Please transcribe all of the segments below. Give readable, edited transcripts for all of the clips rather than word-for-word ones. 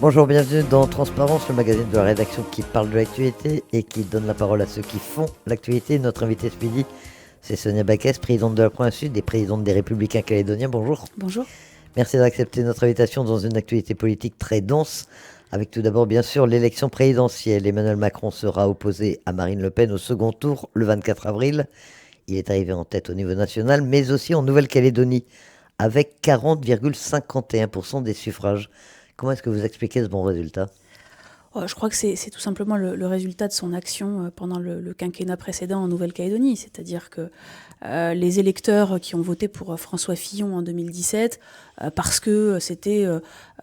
Bonjour, bienvenue dans Transparence, le magazine de la rédaction qui parle de l'actualité et qui donne la parole à ceux qui font l'actualité. Notre invité ce midi, c'est Sonia Backès, présidente de la Province Sud et présidente des Républicains calédoniens. Bonjour. Bonjour. Merci d'accepter notre invitation dans une actualité politique très dense, avec tout d'abord bien sûr l'élection présidentielle. Emmanuel Macron sera opposé à Marine Le Pen au second tour le 24 avril. Il est arrivé en tête au niveau national, mais aussi en Nouvelle-Calédonie, avec 40,51% des suffrages. Comment est-ce que vous expliquez ce bon résultat ? Je crois que c'est tout simplement le résultat de son action pendant le quinquennat précédent en Nouvelle-Calédonie. C'est-à-dire que les électeurs qui ont voté pour François Fillon en 2017, parce que c'était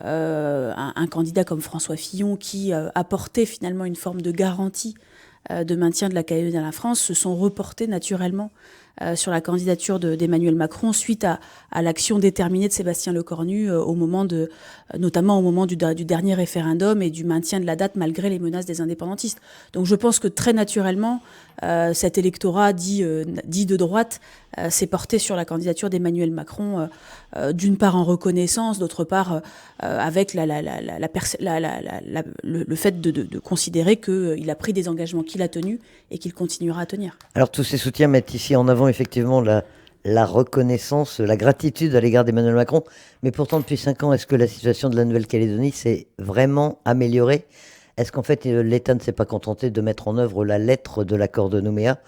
un candidat comme François Fillon qui apportait finalement une forme de garantie de maintien de la Calédonie à la France, se sont reportés naturellement sur la candidature d'Emmanuel Macron suite à l'action déterminée de Sébastien Lecornu notamment au moment du dernier référendum et du maintien de la date malgré les menaces des indépendantistes. Donc je pense que très naturellement, cet électorat dit de droite s'est porté sur la candidature d'Emmanuel Macron, d'une part en reconnaissance, d'autre part avec le fait de considérer qu'il a pris des engagements qu'il a tenus et qu'il continuera à tenir. Alors tous ces soutiens mettent ici en avant effectivement la reconnaissance, la gratitude à l'égard d'Emmanuel Macron. Mais pourtant, depuis 5 ans, est-ce que la situation de la Nouvelle-Calédonie s'est vraiment améliorée ? Est-ce qu'en fait, l'État ne s'est pas contenté de mettre en œuvre la lettre de l'accord de Nouméa,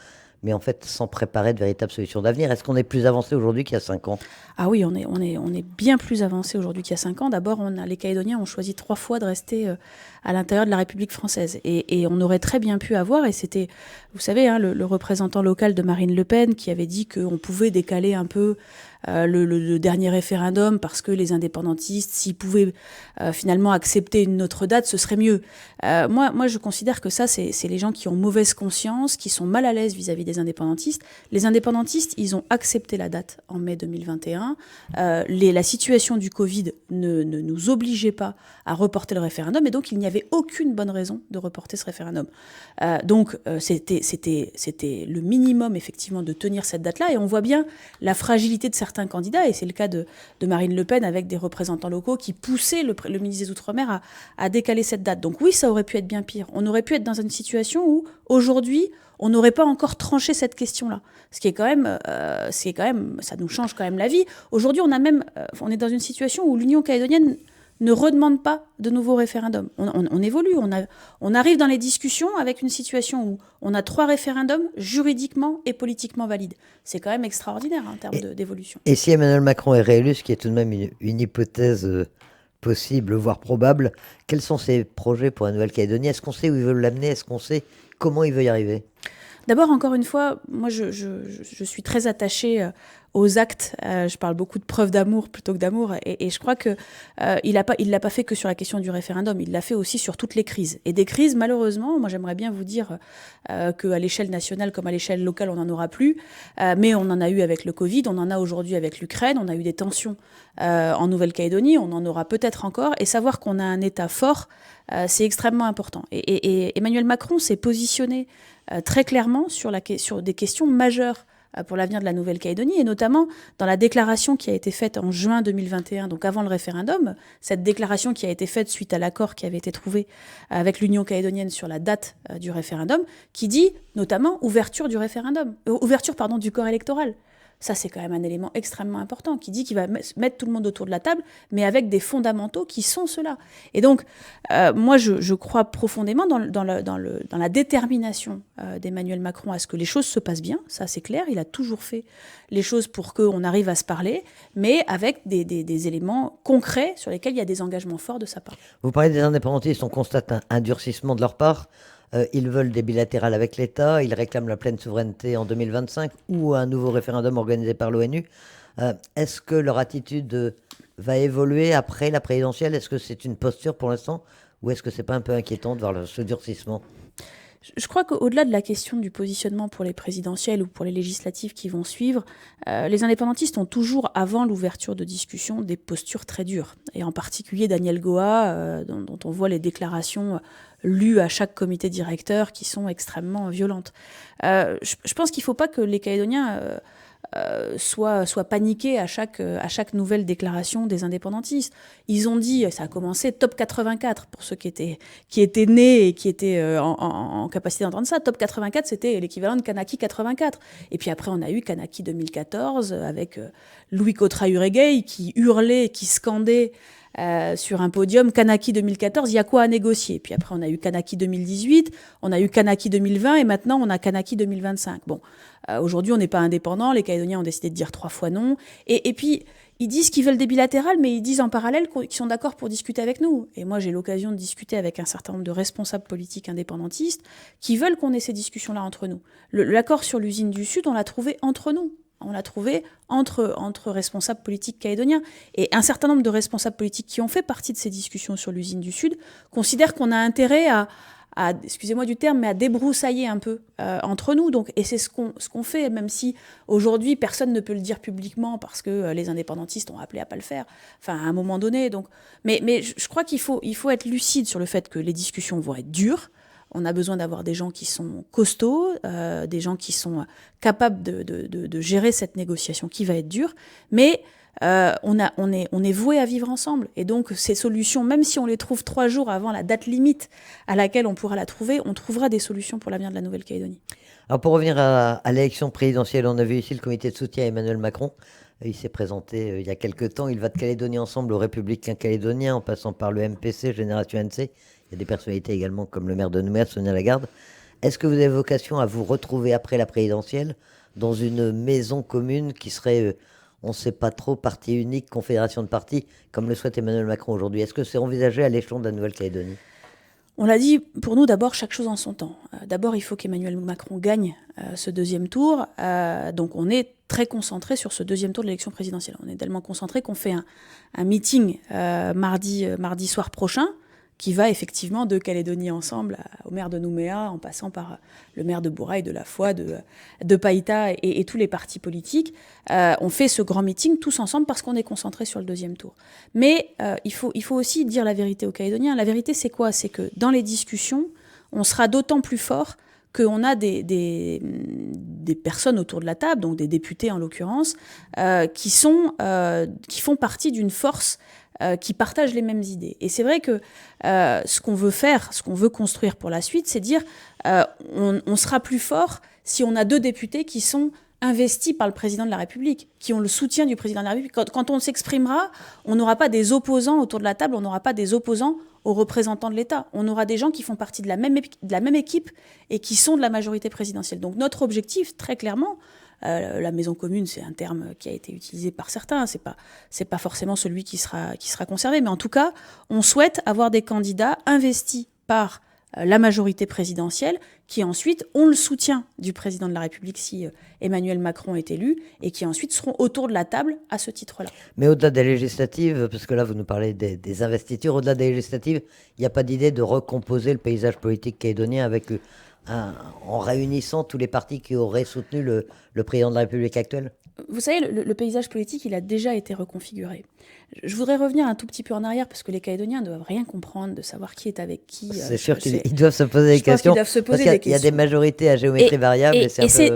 mais en fait, sans préparer de véritables solutions d'avenir ? Est-ce qu'on est plus avancé aujourd'hui qu'il y a 5 ans ? Ah oui, on est bien plus avancé aujourd'hui qu'il y a 5 ans. D'abord, les Calédoniens ont choisi 3 fois de rester à l'intérieur de la République française. Et on aurait très bien pu avoir, et c'était, vous savez, le représentant local de Marine Le Pen qui avait dit qu'on pouvait décaler un peu le dernier référendum parce que les indépendantistes, s'ils pouvaient finalement accepter une autre date, ce serait mieux. Moi, je considère que ça, c'est les gens qui ont mauvaise conscience, qui sont mal à l'aise vis-à-vis des indépendantistes. Les indépendantistes, ils ont accepté la date en mai 2021. La situation du Covid ne nous obligeait pas à reporter le référendum, et donc il n'y avait aucune bonne raison de reporter ce référendum. Donc c'était le minimum effectivement de tenir cette date-là, et on voit bien la fragilité de certains candidats, et c'est le cas de Marine Le Pen avec des représentants locaux qui poussaient le ministre des Outre-mer à décaler cette date. Donc oui, ça aurait pu être bien pire. On aurait pu être dans une situation où aujourd'hui on n'aurait pas encore tranché cette question-là. Ce qui est quand même, ça nous change quand même la vie. Aujourd'hui, on est dans une situation où l'Union calédonienne ne redemande pas de nouveaux référendums. On évolue, on arrive dans les discussions avec une situation où on a 3 référendums juridiquement et politiquement valides. C'est quand même extraordinaire en termes d'évolution. Et si Emmanuel Macron est réélu, ce qui est tout de même une hypothèse possible, voire probable, quels sont ses projets pour la Nouvelle-Calédonie ? Est-ce qu'on sait où il veut l'amener ? Est-ce qu'on sait comment il veut y arriver ? D'abord, encore une fois, moi je suis très attachée aux actes. Je parle beaucoup de preuves d'amour plutôt que d'amour, et je crois que il l'a pas fait que sur la question du référendum. Il l'a fait aussi sur toutes les crises. Et des crises, malheureusement, moi j'aimerais bien vous dire qu'à l'échelle nationale comme à l'échelle locale, on n'en aura plus. Mais on en a eu avec le Covid, on en a aujourd'hui avec l'Ukraine, on a eu des tensions en Nouvelle-Calédonie, on en aura peut-être encore. Et savoir qu'on a un État fort, c'est extrêmement important. Et Emmanuel Macron s'est positionné très clairement sur des questions majeures pour l'avenir de la Nouvelle-Calédonie, et notamment dans la déclaration qui a été faite en juin 2021, donc avant le référendum, cette déclaration qui a été faite suite à l'accord qui avait été trouvé avec l'Union calédonienne sur la date du référendum, qui dit notamment ouverture du corps électoral. Ça, c'est quand même un élément extrêmement important, qui dit qu'il va mettre tout le monde autour de la table, mais avec des fondamentaux qui sont ceux-là. Et donc, moi, je crois profondément dans la détermination d'Emmanuel Macron à ce que les choses se passent bien. Ça, c'est clair. Il a toujours fait les choses pour qu'on arrive à se parler, mais avec des éléments concrets sur lesquels il y a des engagements forts de sa part. Vous parlez des indépendantistes, on constate un durcissement de leur part. Ils veulent des bilatérales avec l'État, ils réclament la pleine souveraineté en 2025 ou un nouveau référendum organisé par l'ONU. Est-ce que leur attitude va évoluer après la présidentielle ? Est-ce que c'est une posture pour l'instant, ou est-ce que c'est pas un peu inquiétant de voir ce durcissement ? Je crois qu'au-delà de la question du positionnement pour les présidentielles ou pour les législatives qui vont suivre, les indépendantistes ont toujours, avant l'ouverture de discussion, des postures très dures. Et en particulier Daniel Goa, dont on voit les déclarations lues à chaque comité directeur qui sont extrêmement violentes. Je pense qu'il ne faut pas que les Calédoniens soient paniqués à chaque nouvelle déclaration des indépendantistes. Ils ont dit, ça a commencé top 84 pour ceux qui étaient nés et qui étaient en capacité d'entendre ça. Top 84, c'était l'équivalent de Kanaki 84. Et puis après, on a eu Kanaki 2014 avec Louis Cotrat-Uregei qui hurlait, qui scandait sur un podium, Kanaki 2014, il y a quoi à négocier? Puis après, on a eu Kanaki 2018, on a eu Kanaki 2020 et maintenant, on a Kanaki 2025. Bon, aujourd'hui, on n'est pas indépendant, les Calédoniens ont décidé de dire 3 fois non. Et puis, ils disent qu'ils veulent des bilatérales, mais ils disent en parallèle qu'ils sont d'accord pour discuter avec nous. Et moi, j'ai l'occasion de discuter avec un certain nombre de responsables politiques indépendantistes qui veulent qu'on ait ces discussions-là entre nous. L'accord sur l'usine du Sud, on l'a trouvé entre nous. On l'a trouvé entre responsables politiques calédoniens. Et un certain nombre de responsables politiques qui ont fait partie de ces discussions sur l'usine du Sud considèrent qu'on a intérêt à excusez-moi du terme, mais à débroussailler un peu entre nous. Donc, et c'est ce qu'on fait, même si aujourd'hui, personne ne peut le dire publiquement parce que les indépendantistes ont appelé à pas le faire, enfin, à un moment donné. Donc, mais je crois qu'il faut être lucide sur le fait que les discussions vont être dures. On a besoin d'avoir des gens qui sont costauds, des gens qui sont capables de gérer cette négociation qui va être dure, mais on est voué à vivre ensemble. Et donc, ces solutions, même si on les trouve 3 jours avant la date limite à laquelle on pourra la trouver, on trouvera des solutions pour l'avenir de la Nouvelle-Calédonie. Alors pour revenir à l'élection présidentielle, on a vu ici le comité de soutien à Emmanuel Macron. Il s'est présenté il y a quelques temps. Il va de Calédonie Ensemble aux Républicains calédoniens, en passant par le MPC, Génération NC. Il y a des personnalités également comme le maire de Nouméa, Sonia Lagarde. Est-ce que vous avez vocation à vous retrouver après la présidentielle dans une maison commune qui serait, on ne sait pas trop, parti unique, confédération de partis, comme le souhaite Emmanuel Macron aujourd'hui? Est-ce que c'est envisagé à l'échelon de la Nouvelle-Calédonie? On l'a dit, pour nous, d'abord, chaque chose en son temps. D'abord, il faut qu'Emmanuel Macron gagne ce deuxième tour. Donc, on est très concentré sur ce deuxième tour de l'élection présidentielle. On est tellement concentré qu'on fait un meeting mardi soir prochain, qui va effectivement de Calédonie Ensemble au maire de Nouméa, en passant par le maire de Bourail, de La Foi, de Païta et tous les partis politiques. On fait ce grand meeting tous ensemble parce qu'on est concentré sur le deuxième tour. Mais il faut aussi dire la vérité aux Calédoniens. La vérité, c'est quoi? C'est que dans les discussions, on sera d'autant plus fort qu'on a des personnes autour de la table, donc des députés en l'occurrence, qui font partie d'une force qui partagent les mêmes idées. Et c'est vrai que ce qu'on veut faire, ce qu'on veut construire pour la suite, c'est dire on sera plus fort si on a 2 députés qui sont investis par le président de la République, qui ont le soutien du président de la République. Quand on s'exprimera, on n'aura pas des opposants autour de la table, on n'aura pas des opposants aux représentants de l'État. On aura des gens qui font partie de la même équipe et qui sont de la majorité présidentielle. Donc notre objectif, très clairement, la maison commune, c'est un terme qui a été utilisé par certains, c'est pas forcément celui qui sera conservé, mais en tout cas, on souhaite avoir des candidats investis par la majorité présidentielle, qui ensuite ont le soutien du président de la République si Emmanuel Macron est élu, et qui ensuite seront autour de la table à ce titre-là. Mais au-delà des législatives, parce que là vous nous parlez des investitures, au-delà des législatives, il n'y a pas d'idée de recomposer le paysage politique calédonien avec en réunissant tous les partis qui auraient soutenu le président de la République actuelle? Vous savez, le paysage politique, il a déjà été reconfiguré. Je voudrais revenir un tout petit peu en arrière, parce que les Calédoniens ne doivent rien comprendre de savoir qui est avec qui. C'est sûr qu'ils doivent se poser des questions. Parce qu'il y a des majorités à géométrie variable. Et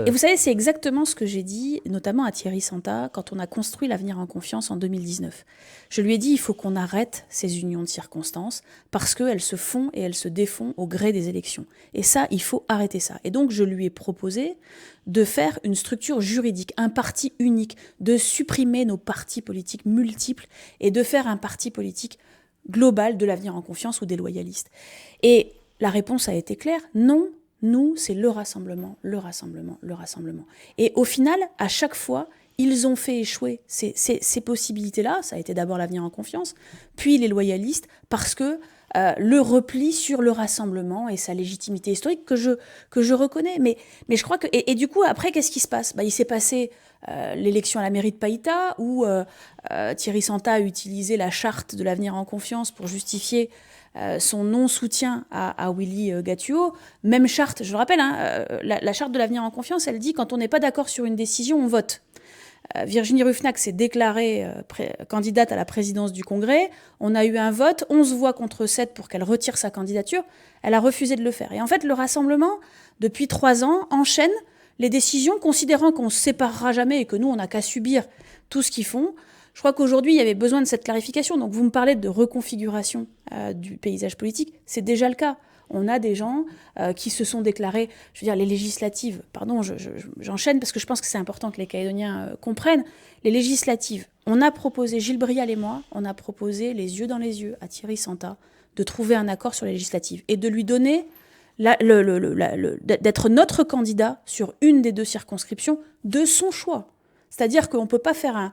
vous savez, c'est exactement ce que j'ai dit, notamment à Thierry Santa, quand on a construit l'Avenir en Confiance en 2019. Je lui ai dit, il faut qu'on arrête ces unions de circonstances, parce qu'elles se font et elles se défont au gré des élections. Et ça, il faut arrêter ça. Et donc, je lui ai proposé de faire une structure juridique, un parti unique, de supprimer nos partis politiques multiples et de faire un parti politique global de l'Avenir en Confiance ou des loyalistes. Et la réponse a été claire, non, nous, c'est le rassemblement, le rassemblement, le rassemblement. Et au final, à chaque fois, ils ont fait échouer ces possibilités-là. Ça a été d'abord l'Avenir en Confiance, puis les loyalistes, parce que le repli sur le rassemblement et sa légitimité historique que je reconnais. Mais je crois que... Et du coup, après, qu'est-ce qui se passe? Il s'est passé l'élection à la mairie de Païta, où Thierry Santa a utilisé la charte de l'Avenir en Confiance pour justifier son non-soutien à Willy Gattuo. Même charte, je le rappelle, la charte de l'Avenir en Confiance, elle dit quand on n'est pas d'accord sur une décision, on vote. Virginie Ruffnac s'est déclarée candidate à la présidence du Congrès. On a eu un vote, 11 voix contre 7 pour qu'elle retire sa candidature. Elle a refusé de le faire. Et en fait, le Rassemblement, depuis 3 ans, enchaîne les décisions, considérant qu'on ne se séparera jamais et que nous, on n'a qu'à subir tout ce qu'ils font. Je crois qu'aujourd'hui, il y avait besoin de cette clarification. Donc, vous me parlez de reconfiguration du paysage politique. C'est déjà le cas. On a des gens qui se sont déclarés, je veux dire, les législatives, pardon, j'enchaîne parce que je pense que c'est important que les Calédoniens comprennent. Les législatives, on a proposé, Gilles Brial et moi, on a proposé les yeux dans les yeux à Thierry Santa de trouver un accord sur les législatives et de lui donner d'être notre candidat sur une des 2 circonscriptions de son choix. C'est-à-dire qu'on peut pas faire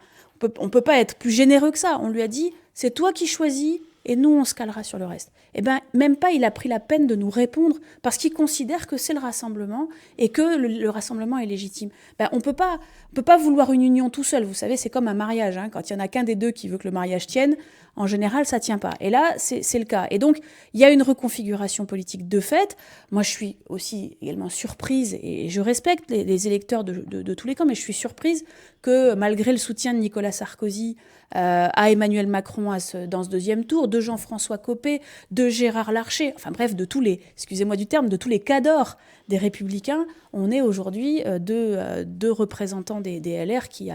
on peut pas être plus généreux que ça. On lui a dit, c'est toi qui choisis et nous, on se calera sur le reste. Eh bien, même pas, il a pris la peine de nous répondre parce qu'il considère que c'est le rassemblement et que le rassemblement est légitime. Ben, on peut pas vouloir une union tout seul. Vous savez, c'est comme un mariage. Hein. Quand il y en a qu'un des 2 qui veut que le mariage tienne, en général, ça tient pas. Et là, c'est le cas. Et donc, il y a une reconfiguration politique de fait. Moi, je suis aussi également surprise et je respecte les électeurs de tous les camps, mais je suis surprise que malgré le soutien de Nicolas Sarkozy à Emmanuel Macron dans ce 2e tour, de Jean-François Copé, de Gérard Larcher, enfin bref, de tous les, excusez-moi du terme, de tous les cadors des Républicains, on est aujourd'hui deux représentants des LR qui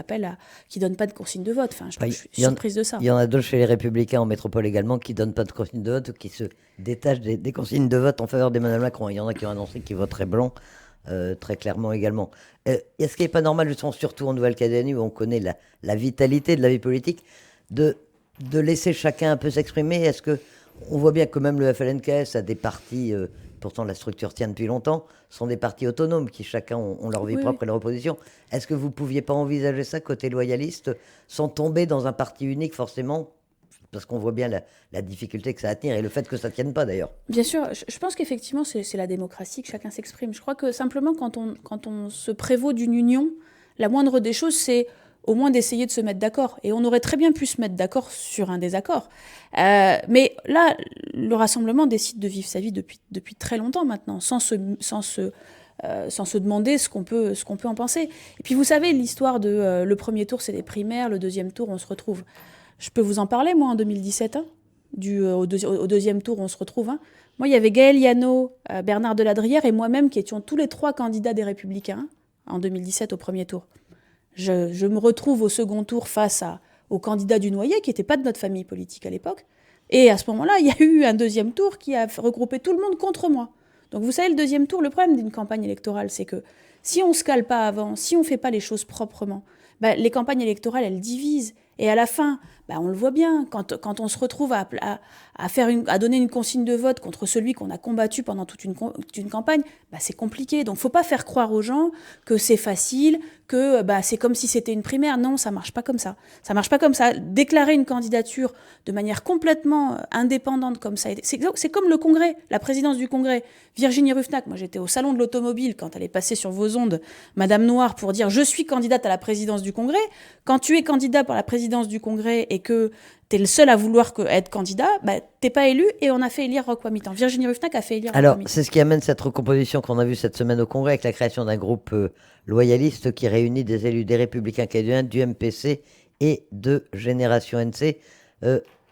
donnent pas de consigne de vote. Enfin, je suis surprise de ça. Il y en a 2 chez les Républicains en métropole également qui donnent pas de consigne de vote ou qui se détachent des consignes de vote en faveur d'Emmanuel Macron. Il y en a qui ont annoncé qu'ils voteraient blanc. Très clairement également. Est-ce qu'il n'est pas normal, justement, surtout en Nouvelle-Calédonie, où on connaît la vitalité de la vie politique, de laisser chacun un peu s'exprimer? Est-ce qu'on voit bien que même le FLNKS a des partis, pourtant la structure tient depuis longtemps, sont des partis autonomes qui chacun ont leur vie propre et leur opposition. Est-ce que vous ne pouviez pas envisager ça côté loyaliste, sans tomber dans un parti unique forcément? Parce qu'on voit bien la difficulté que ça a à tenir et le fait que ça ne tienne pas d'ailleurs. Bien sûr, je pense qu'effectivement c'est la démocratie, que chacun s'exprime. Je crois que simplement quand on se prévaut d'une union, la moindre des choses c'est au moins d'essayer de se mettre d'accord. Et on aurait très bien pu se mettre d'accord sur un désaccord. Mais là, le Rassemblement décide de vivre sa vie depuis très longtemps maintenant, sans se demander ce qu'on peut en penser. Et puis vous savez, l'histoire de le premier tour c'est les primaires, le 2e tour on se retrouve. Je peux vous en parler, moi, en 2017, hein, au 2e tour, on se retrouve. Hein. Moi, il y avait Gaël Yano, Bernard Deladrière et moi-même qui étions tous les 3 candidats des Républicains en 2017 au premier tour. Je me retrouve au second tour face au candidat du Noyer, qui n'était pas de notre famille politique à l'époque. Et à ce moment-là, il y a eu un 2e tour qui a regroupé tout le monde contre moi. Donc vous savez, le 2e tour, le problème d'une campagne électorale, c'est que si on ne se cale pas avant, si on ne fait pas les choses proprement, les campagnes électorales, elles divisent. Et à la fin, on le voit bien, quand on se retrouve à donner une consigne de vote contre celui qu'on a combattu pendant toute une campagne, c'est compliqué. Donc, il ne faut pas faire croire aux gens que c'est facile, que c'est comme si c'était une primaire. Non, ça ne marche pas comme ça. Ça ne marche pas comme ça. Déclarer une candidature de manière complètement indépendante comme ça, c'est comme le Congrès, la présidence du Congrès. Virginie Ruffnac, moi j'étais au salon de l'automobile quand elle est passée sur vos ondes, Madame Noire, pour dire « je suis candidate à la présidence du Congrès ». Quand tu es candidat pour la présidence du Congrès et que tu es le seul à vouloir être candidat, t'es pas élu et on a fait élire Roch Wamitan. Virginie Ruffnac a fait élire Roch Wamitan. Alors, c'est ce qui amène cette recomposition qu'on a vue cette semaine au Congrès avec la création d'un groupe loyaliste qui réunit des élus des Républicains calédoniens, du MPC et de Génération NC.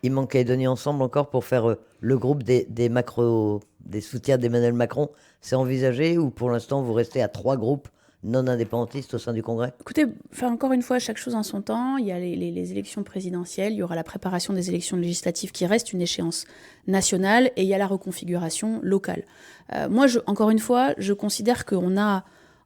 Il manque Calédonie Ensemble encore pour faire le groupe des soutiens d'Emmanuel Macron. C'est envisagé ou pour l'instant vous restez à 3 groupes non indépendantistes au sein du Congrès? Écoutez, encore une fois, chaque chose en son temps. Il y a les élections présidentielles, il y aura la préparation des élections législatives qui reste une échéance nationale et il y a la reconfiguration locale. Moi, encore une fois, je considère qu'on a,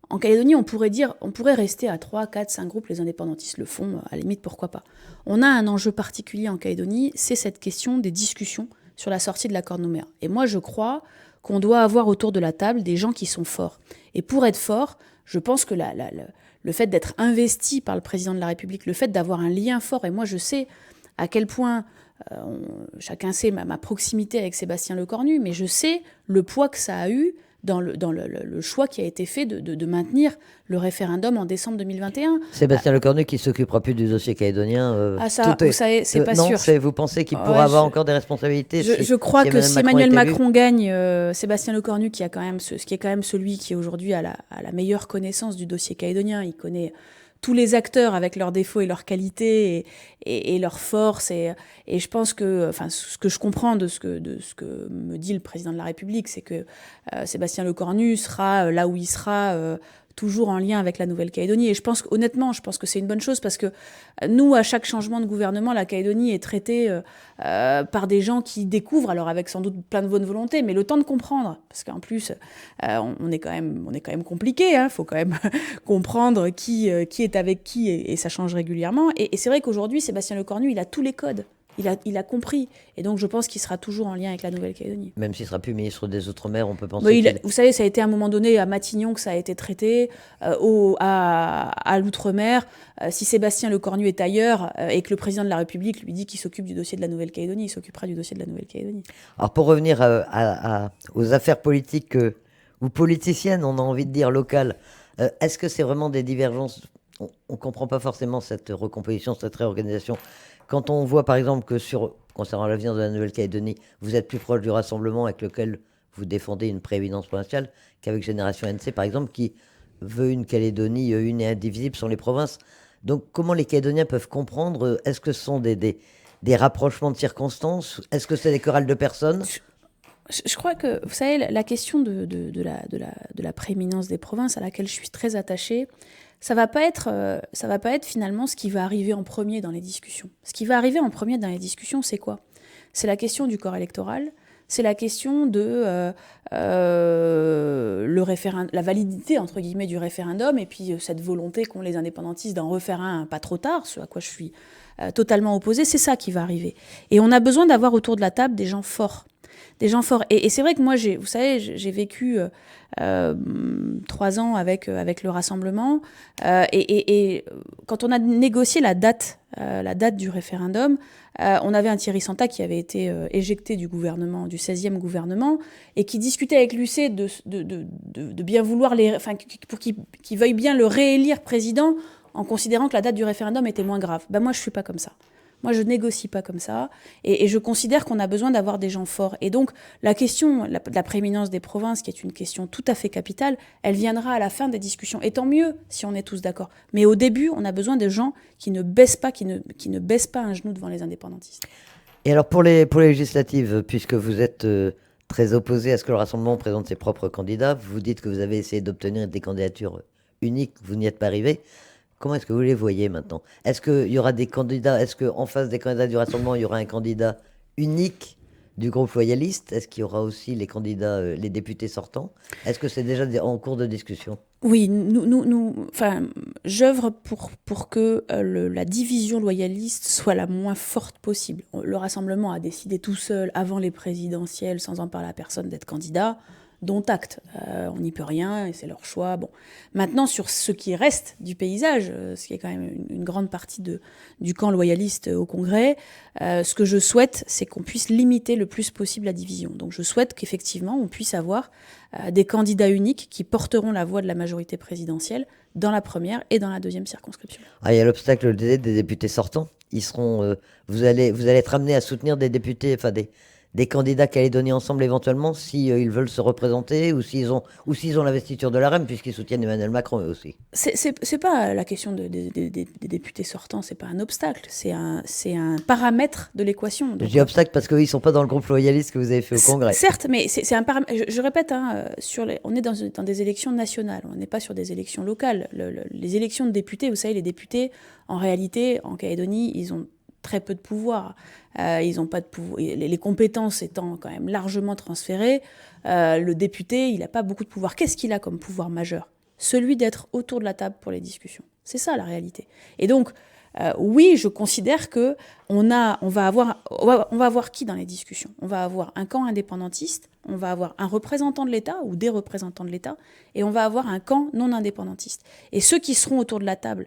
en Calédonie, on pourrait rester à 3, 4, 5 groupes, les indépendantistes le font, à la limite, pourquoi pas. On a un enjeu particulier en Calédonie, c'est cette question des discussions sur la sortie de l'accord de Nouméa. Et moi, je crois qu'on doit avoir autour de la table des gens qui sont forts. Et pour être fort, je pense que le fait d'être investi par le président de la République, le fait d'avoir un lien fort, et moi je sais à quel point, chacun sait ma proximité avec Sébastien Lecornu, mais je sais le poids que ça a eu dans le choix qui a été fait de maintenir le référendum en décembre 2021. Sébastien Lecornu qui ne s'occupera plus du dossier calédonien. Ça, vous savez, c'est pas sûr. Vous pensez qu'il pourra avoir encore des responsabilités? Je crois que si Emmanuel Macron gagne, Sébastien Lecornu, qui est quand même celui qui aujourd'hui a la meilleure connaissance du dossier calédonien, il connaît tous les acteurs avec leurs défauts et leurs qualités et leurs forces. Et je pense que, enfin, ce que je comprends de ce que me dit le président de la République, c'est que Sébastien Lecornu sera là où il sera, toujours en lien avec la Nouvelle-Calédonie. Et honnêtement, je pense que c'est une bonne chose parce que nous, à chaque changement de gouvernement, la Calédonie est traitée par des gens qui découvrent, alors avec sans doute plein de bonne volonté, mais le temps de comprendre. Parce qu'en plus, on est quand même compliqué. Il faut quand même comprendre qui est avec qui et ça change régulièrement. Et c'est vrai qu'aujourd'hui, Sébastien Lecornu, il a tous les codes. Il a compris. Et donc, je pense qu'il sera toujours en lien avec la Nouvelle-Calédonie. Même s'il ne sera plus ministre des Outre-mer, on peut penser vous savez, ça a été à un moment donné à Matignon que ça a été traité, à l'Outre-mer. Si Sébastien Lecornu est ailleurs et que le président de la République lui dit qu'il s'occupe du dossier de la Nouvelle-Calédonie, il s'occupera du dossier de la Nouvelle-Calédonie. Alors, pour revenir aux affaires politiques ou politiciennes, on a envie de dire locales, est-ce que c'est vraiment des divergences? On ne comprend pas forcément cette recomposition, cette réorganisation. Quand on voit par exemple que concernant l'avenir de la Nouvelle-Calédonie, vous êtes plus proche du Rassemblement avec lequel vous défendez une prééminence provinciale qu'avec Génération NC par exemple, qui veut une Calédonie une et indivisible sans les provinces. Donc comment les Calédoniens peuvent comprendre? Est-ce que ce sont des rapprochements de circonstances? Est-ce que c'est des querelles de personnes? Je crois que, vous savez, la question de la prééminence des provinces à laquelle je suis très attachée, ça va pas être finalement ce qui va arriver en premier dans les discussions. Ce qui va arriver en premier dans les discussions, c'est quoi? C'est la question du corps électoral, c'est la question de la validité, entre guillemets, du référendum, et puis cette volonté qu'ont les indépendantistes d'en refaire un pas trop tard, ce à quoi je suis totalement opposée, c'est ça qui va arriver. Et on a besoin d'avoir autour de la table des gens forts. Des gens forts. Et c'est vrai que moi, vous savez, j'ai vécu 3 ans avec le Rassemblement. Et quand on a négocié la date du référendum, on avait un Thierry Santa qui avait été éjecté du gouvernement, du 16e gouvernement, et qui discutait avec l'UC de bien vouloir pour qu'il veuille bien le réélire président en considérant que la date du référendum était moins grave. Ben moi, je suis pas comme ça. Moi, je négocie pas comme ça, et je considère qu'on a besoin d'avoir des gens forts. Et donc, la question de la prééminence des provinces, qui est une question tout à fait capitale, elle viendra à la fin des discussions. Et tant mieux si on est tous d'accord. Mais au début, on a besoin de gens qui ne baissent pas, qui ne baissent pas un genou devant les indépendantistes. Et alors, pour les législatives, puisque vous êtes très opposé à ce que le Rassemblement présente ses propres candidats, vous dites que vous avez essayé d'obtenir des candidatures uniques, vous n'y êtes pas arrivé. Comment est-ce que vous les voyez maintenant? Est-ce qu'il y aura des candidats? Est-ce qu'en face des candidats du Rassemblement, il y aura un candidat unique du groupe loyaliste? Est-ce qu'il y aura aussi les candidats, les députés sortants? Est-ce que c'est déjà en cours de discussion? Oui, j'œuvre pour que la division loyaliste soit la moins forte possible. Le Rassemblement a décidé tout seul, avant les présidentielles, sans en parler à personne, d'être candidat. Dont acte. On n'y peut rien et c'est leur choix. Bon. Maintenant, sur ce qui reste du paysage, ce qui est quand même une grande partie du camp loyaliste au Congrès, ce que je souhaite, c'est qu'on puisse limiter le plus possible la division. Donc je souhaite qu'effectivement, on puisse avoir des candidats uniques qui porteront la voix de la majorité présidentielle dans la première et dans la deuxième circonscription. Ah, il y a l'obstacle des députés sortants. Ils seront, vous allez être amené à soutenir des députés, enfin des candidats calédoniens ensemble éventuellement, si ils veulent se représenter ou s'ils ont l'investiture de la REM, puisqu'ils soutiennent Emmanuel Macron eux aussi. C'est pas la question des députés sortants, c'est pas un obstacle, c'est un paramètre de l'équation. Je dis obstacle parce qu'ils sont pas dans le groupe loyaliste que vous avez fait au Congrès. Certes, mais c'est un paramètre. Je répète, on est dans des élections nationales, on n'est pas sur des élections locales. Les élections de députés, vous savez, les députés, en réalité, en Calédonie, ils ont très peu de pouvoir. Ils n'ont pas de pouvoir. Les compétences étant quand même largement transférées, le député, il n'a pas beaucoup de pouvoir. Qu'est-ce qu'il a comme pouvoir majeur? Celui d'être autour de la table pour les discussions. C'est ça la réalité. Et donc, oui, je considère que on va avoir qui dans les discussions? On va avoir un camp indépendantiste, on va avoir un représentant de l'État ou des représentants de l'État, et on va avoir un camp non indépendantiste. Et ceux qui seront autour de la table,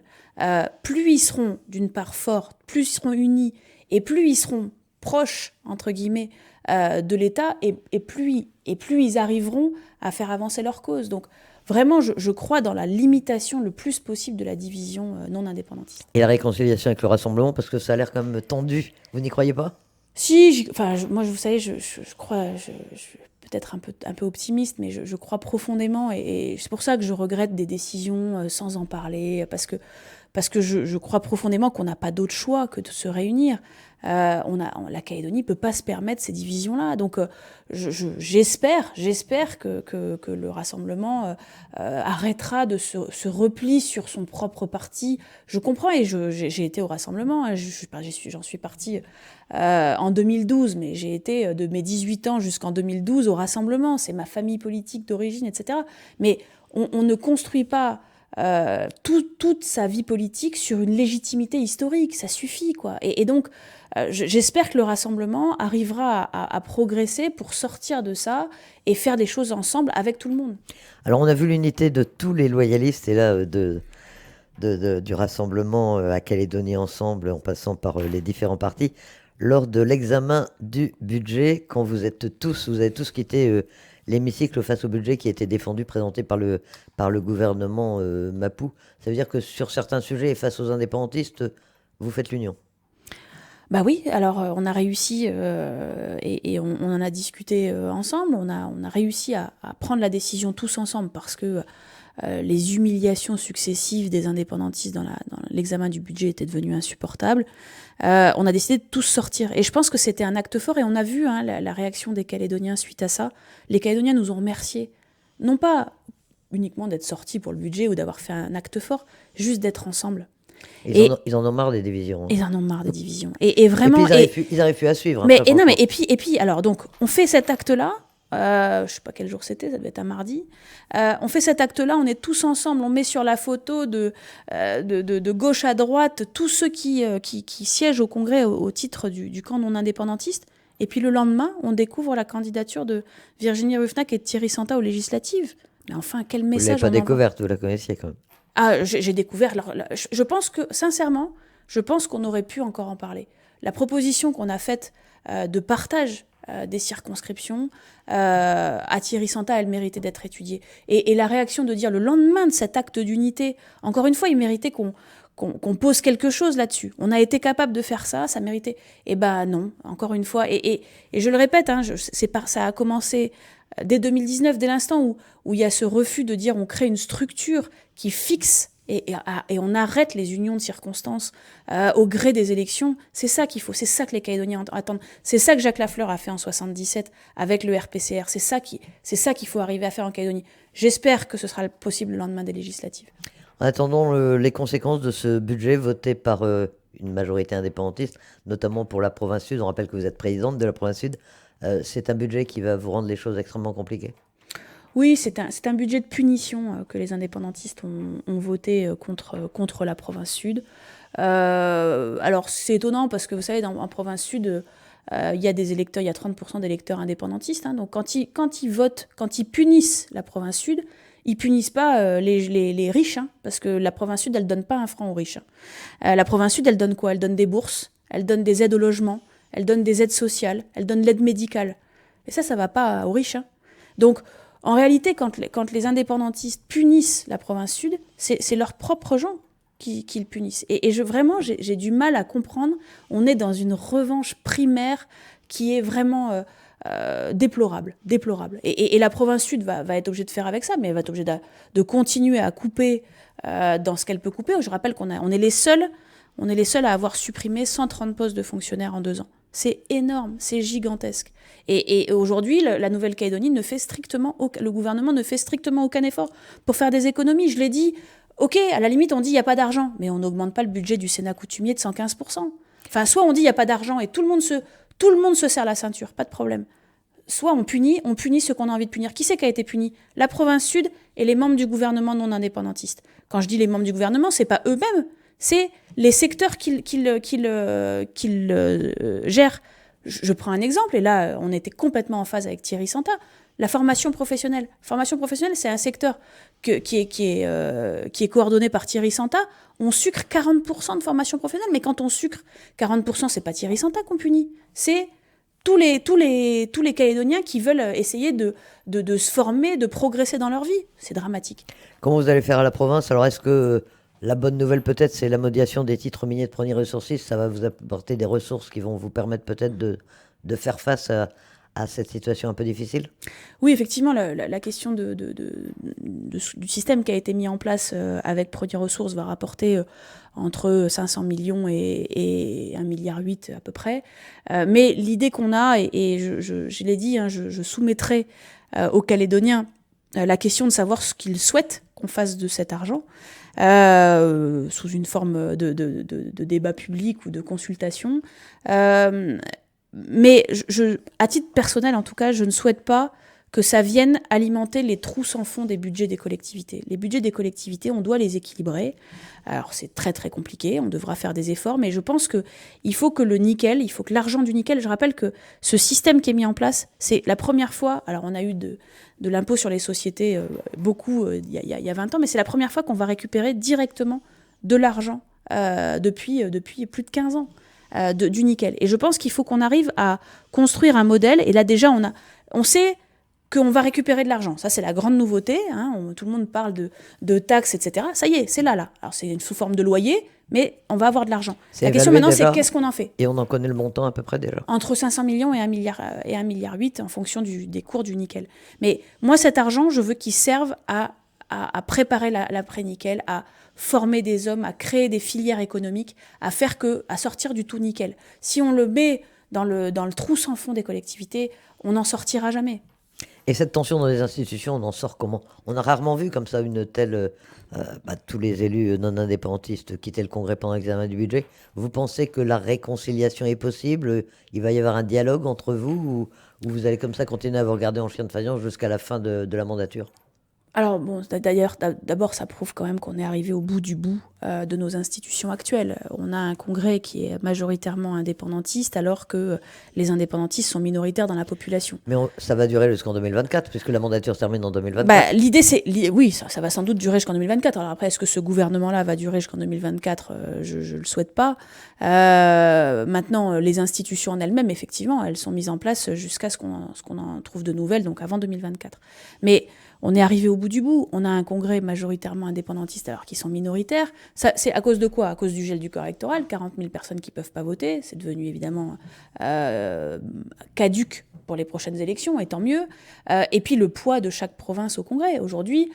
plus ils seront d'une part forts, plus ils seront unis, et plus ils seront proches, entre guillemets, de l'État, et plus ils arriveront à faire avancer leur cause. Donc, vraiment, je crois dans la limitation le plus possible de la division non indépendantiste. Et la réconciliation avec le Rassemblement, parce que ça a l'air quand même tendu. Vous n'y croyez pas? Si, moi, vous savez, je crois, je suis peut-être un peu optimiste, mais je crois profondément, et c'est pour ça que je regrette des décisions sans en parler, parce que parce que je crois profondément qu'on n'a pas d'autre choix que de se réunir. La Calédonie ne peut pas se permettre ces divisions-là. Donc j'espère que le rassemblement arrêtera de se repli sur son propre parti. Je comprends, et j'ai été au rassemblement, hein, j'en suis partie en 2012, mais j'ai été de mes 18 ans jusqu'en 2012 au rassemblement. C'est ma famille politique d'origine, etc. Mais on ne construit pas toute sa vie politique sur une légitimité historique, ça suffit, quoi. Et donc, j'espère que le rassemblement arrivera à progresser pour sortir de ça et faire des choses ensemble avec tout le monde. Alors, on a vu l'unité de tous les loyalistes, et là, du rassemblement à Calédonie Ensemble, en passant par les différents partis, lors de l'examen du budget, quand vous avez tous quitté l'hémicycle face au budget qui a été défendu, présenté par le gouvernement Mapou. Ça veut dire que sur certains sujets et face aux indépendantistes, vous faites l'union? Bah oui, alors on a réussi, et on en a discuté ensemble, on a réussi à prendre la décision tous ensemble, parce que les humiliations successives des indépendantistes dans l'examen du budget étaient devenues insupportables. On a décidé de tous sortir. Et je pense que c'était un acte fort, et on a vu la réaction des Calédoniens suite à ça. Les Calédoniens nous ont remerciés, non pas uniquement d'être sortis pour le budget ou d'avoir fait un acte fort, juste d'être ensemble. Ils en ont marre des divisions. Ils en ont marre des divisions. Et vraiment. Et puis ils n'arrivent plus à suivre. Et puis, alors, donc, on fait cet acte-là. Je ne sais pas quel jour c'était, ça devait être un mardi. On fait cet acte-là, on est tous ensemble, on met sur la photo de gauche à droite tous ceux qui siègent au Congrès au titre du camp non indépendantiste. Et puis le lendemain, on découvre la candidature de Virginie Ruffnac et de Thierry Santa aux législatives. Mais enfin, quel message! Vous ne l'avez pas découverte, vous la connaissiez quand même. Ah, j'ai découvert. Je pense que, sincèrement, qu'on aurait pu encore en parler. La proposition qu'on a faite de partage des circonscriptions à Thierry Santa, elle méritait d'être étudiée. Et la réaction de dire le lendemain de cet acte d'unité, encore une fois, il méritait qu'on pose quelque chose là-dessus. On a été capable de faire ça, ça méritait. Eh ben non, encore une fois. Et je le répète, hein, ça a commencé dès 2019, dès l'instant où il y a ce refus de dire on crée une structure qui fixe et on arrête les unions de circonstances au gré des élections. C'est ça qu'il faut, c'est ça que les Calédoniens attendent. C'est ça que Jacques Lafleur a fait en 77 avec le RPCR. C'est ça qu'il faut arriver à faire en Calédonie. J'espère que ce sera possible le lendemain des législatives. En attendant les conséquences de ce budget voté par une majorité indépendantiste, notamment pour la province sud, on rappelle que vous êtes présidente de la province sud, c'est un budget qui va vous rendre les choses extrêmement compliquées? Oui, c'est un budget de punition que les indépendantistes ont voté contre la province sud. Alors c'est étonnant parce que vous savez, en province sud, il y a des électeurs, il y a 30% d'électeurs indépendantistes. Hein, donc quand ils votent, quand ils punissent la province sud, ils punissent pas les riches, hein, parce que la province sud, elle donne pas un franc aux riches. Hein. La province sud, elle donne quoi? Elle donne des bourses, elle donne des aides au logement, elle donne des aides sociales, elle donne l'aide médicale. Et ça va pas aux riches. Hein. Donc en réalité, quand les indépendantistes punissent la province sud, c'est leurs propres gens qui le punissent. Et vraiment, j'ai du mal à comprendre. On est dans une revanche primaire qui est vraiment déplorable. Et la province sud va être obligée de faire avec ça, mais elle va être obligée de continuer à couper dans ce qu'elle peut couper. Je rappelle qu'on est les seuls à avoir supprimé 130 postes de fonctionnaires en 2 ans. C'est énorme, c'est gigantesque. Et aujourd'hui, la Nouvelle-Calédonie le gouvernement ne fait strictement aucun effort pour faire des économies. Je l'ai dit, ok, à la limite, on dit il n'y a pas d'argent, mais on n'augmente pas le budget du Sénat coutumier de 115%. Enfin, soit on dit il n'y a pas d'argent et tout le monde se serre la ceinture, pas de problème. Soit on punit ceux qu'on a envie de punir. Qui c'est qui a été puni? La province sud et les membres du gouvernement non indépendantiste. Quand je dis les membres du gouvernement, c'est pas eux-mêmes, c'est les secteurs qu'ils gèrent. Je prends un exemple, et là, on était complètement en phase avec Thierry Santa. La formation professionnelle. Formation professionnelle, c'est un secteur qui est coordonné par Thierry Santa. On sucre 40% de formation professionnelle, mais quand on sucre 40%, c'est pas Thierry Santa qu'on punit. C'est tous les Calédoniens qui veulent essayer de se former, de progresser dans leur vie. C'est dramatique. Comment vous allez faire à la province? Alors, est-ce que la bonne nouvelle, peut-être, c'est la modification des titres miniers de premiers ressourcistes? Ça va vous apporter des ressources qui vont vous permettre peut-être de faire face à cette situation un peu difficile? Oui, effectivement, la question du système qui a été mis en place avec Produits Ressources va rapporter entre 500 millions et 1,8 milliard à peu près. Mais l'idée qu'on a, et je l'ai dit, hein, je soumettrai aux Calédoniens la question de savoir ce qu'ils souhaitent qu'on fasse de cet argent, sous une forme de débat public ou de consultation. Mais à titre personnel, en tout cas, je ne souhaite pas que ça vienne alimenter les trous sans fond des budgets des collectivités. Les budgets des collectivités, on doit les équilibrer. Alors c'est très très compliqué, on devra faire des efforts, mais je pense qu'il faut que le nickel, il faut que l'argent du nickel, je rappelle que ce système qui est mis en place, c'est la première fois, alors on a eu de l'impôt sur les sociétés beaucoup il y a 20 ans, mais c'est la première fois qu'on va récupérer directement de l'argent depuis plus de 15 ans. Du nickel. Et je pense qu'il faut qu'on arrive à construire un modèle. Et là, déjà, on sait qu'on va récupérer de l'argent. Ça, c'est la grande nouveauté. Hein. Tout le monde parle de taxes, etc. Ça y est, c'est là. Alors, c'est sous forme de loyer, mais on va avoir de l'argent. La question maintenant, c'est qu'est-ce qu'on en fait ? Et on en connaît le montant à peu près déjà. Entre 500 millions et 1,8 milliard en fonction des cours du nickel. Mais moi, cet argent, je veux qu'il serve à préparer l'après-nickel, à former des hommes, à créer des filières économiques, à sortir du tout nickel. Si on le met dans le trou sans fond des collectivités, on n'en sortira jamais. Et cette tension dans les institutions, on en sort comment ? On a rarement vu comme ça une telle... tous les élus non indépendantistes quitter le Congrès pendant l'examen du budget. Vous pensez que la réconciliation est possible ? Il va y avoir un dialogue entre vous ou vous allez comme ça continuer à vous regarder en chien de faïence jusqu'à la fin de la mandature ? Alors, bon, d'ailleurs, d'abord, ça prouve quand même qu'on est arrivé au bout du bout de nos institutions actuelles. On a un Congrès qui est majoritairement indépendantiste, alors que les indépendantistes sont minoritaires dans la population. Mais ça va durer jusqu'en 2024, puisque la mandature se termine en 2024. L'idée, oui, ça va sans doute durer jusqu'en 2024. Alors après, est-ce que ce gouvernement-là va durer jusqu'en 2024 ? Je le souhaite pas. Maintenant, les institutions en elles-mêmes, effectivement, elles sont mises en place jusqu'à ce qu'on en trouve de nouvelles, donc avant 2024. Mais on est arrivé au bout du bout. On a un Congrès majoritairement indépendantiste alors qu'ils sont minoritaires. Ça, c'est à cause de quoi ? À cause du gel du corps électoral, 40 000 personnes qui ne peuvent pas voter. C'est devenu évidemment caduc pour les prochaines élections, et tant mieux. Et puis le poids de chaque province au Congrès. Aujourd'hui,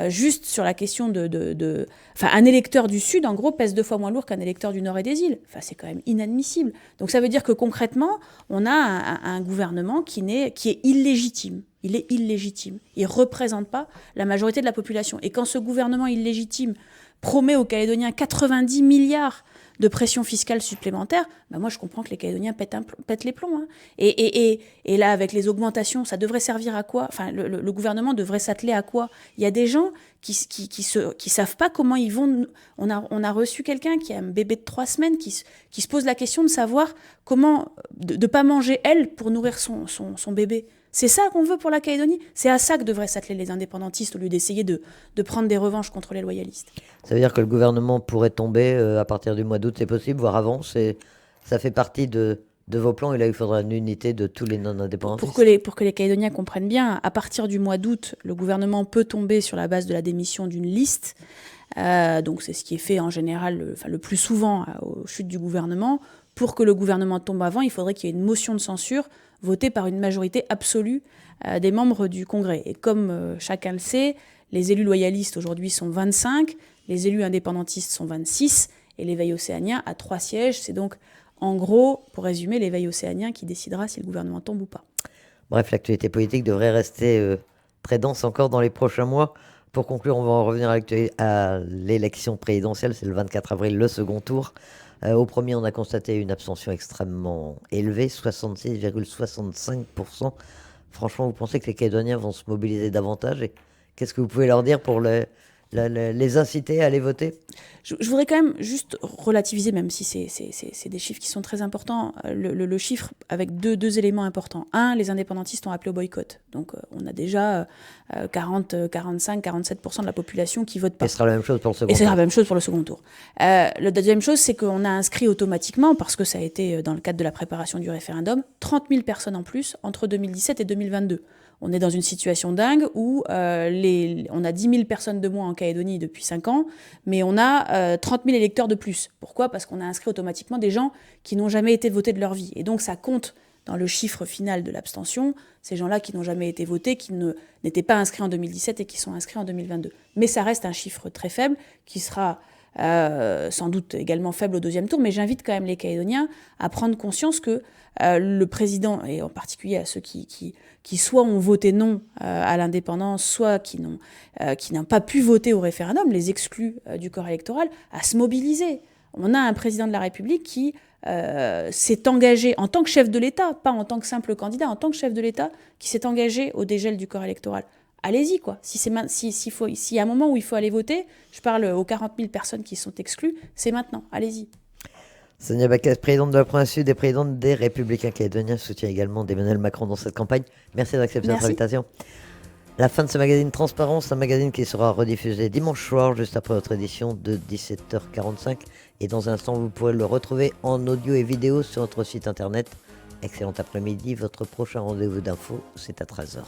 juste sur la question un électeur du Sud, en gros, pèse 2 fois moins lourd qu'un électeur du Nord et des îles. Enfin, c'est quand même inadmissible. Donc ça veut dire que concrètement, on a un gouvernement qui est illégitime. Il est illégitime. Il ne représente pas la majorité de la population. Et quand ce gouvernement illégitime promet aux Calédoniens 90 milliards de pression fiscale supplémentaire, moi je comprends que les Calédoniens pètent les plombs. Hein. Et là, avec les augmentations, ça devrait servir à quoi ? Enfin, le gouvernement devrait s'atteler à quoi ? Il y a des gens qui savent pas comment ils vont... On a reçu quelqu'un qui a un bébé de 3 semaines qui se pose la question de savoir comment... de pas manger, elle, pour nourrir son bébé. C'est ça qu'on veut pour la Calédonie ? C'est à ça que devraient s'atteler les indépendantistes au lieu d'essayer de prendre des revanches contre les loyalistes. Ça veut dire que le gouvernement pourrait tomber à partir du mois d'août, c'est possible, voire avant. Ça fait partie de vos plans et là il faudra une unité de tous les non-indépendantistes. Pour que les Calédoniens comprennent bien, à partir du mois d'août, le gouvernement peut tomber sur la base de la démission d'une liste. Donc c'est ce qui est fait en général, le plus souvent aux chutes du gouvernement. Pour que le gouvernement tombe avant, il faudrait qu'il y ait une motion de censure votée par une majorité absolue des membres du Congrès. Et comme chacun le sait, les élus loyalistes aujourd'hui sont 25, les élus indépendantistes sont 26, et l'éveil océanien a 3 sièges. C'est donc, en gros, pour résumer, l'éveil océanien qui décidera si le gouvernement tombe ou pas. Bref, l'actualité politique devrait rester très dense encore dans les prochains mois. Pour conclure, on va en revenir à l'élection présidentielle. C'est le 24 avril, le second tour. Au premier, on a constaté une abstention extrêmement élevée, 66,65%. Franchement, vous pensez que les Calédoniens vont se mobiliser davantage ? Et qu'est-ce que vous pouvez leur dire pour les inciter à aller voter ? Je voudrais quand même juste relativiser, même si c'est des chiffres qui sont très importants, le chiffre avec deux éléments importants. Un, les indépendantistes ont appelé au boycott. Donc on a déjà 40, 45, 47% de la population qui vote pas. Et ce sera la même chose pour le second tour. Et ce sera la même chose pour le second tour. La deuxième chose, c'est qu'on a inscrit automatiquement, parce que ça a été dans le cadre de la préparation du référendum, 30 000 personnes en plus entre 2017 et 2022. On est dans une situation dingue où on a 10 000 personnes de moins en Calédonie depuis 5 ans, mais on a 30 000 électeurs de plus. Pourquoi ? Parce qu'on a inscrit automatiquement des gens qui n'ont jamais été votés de leur vie. Et donc ça compte dans le chiffre final de l'abstention, ces gens-là qui n'ont jamais été votés, qui n'étaient pas inscrits en 2017 et qui sont inscrits en 2022. Mais ça reste un chiffre très faible, qui sera sans doute également faible au deuxième tour, mais j'invite quand même les Calédoniens à prendre conscience que le président, et en particulier à ceux qui soit ont voté non à l'indépendance, soit qui n'ont pas pu voter au référendum, les exclus du corps électoral, à se mobiliser. On a un président de la République qui s'est engagé en tant que chef de l'État, pas en tant que simple candidat, en tant que chef de l'État, qui s'est engagé au dégel du corps électoral. Allez-y, quoi. S'il y a un moment où il faut aller voter, je parle aux 40 000 personnes qui sont exclues, c'est maintenant. Allez-y. Sonia Backes, présidente de la Province Sud et présidente des Républicains calédoniens, soutient également d'Emmanuel Macron dans cette campagne. Merci d'accepter notre invitation. La fin de ce magazine Transparence, un magazine qui sera rediffusé dimanche soir, juste après votre édition de 17h45. Et dans un instant, vous pourrez le retrouver en audio et vidéo sur notre site internet. Excellent après-midi. Votre prochain rendez-vous d'info, c'est à 13h.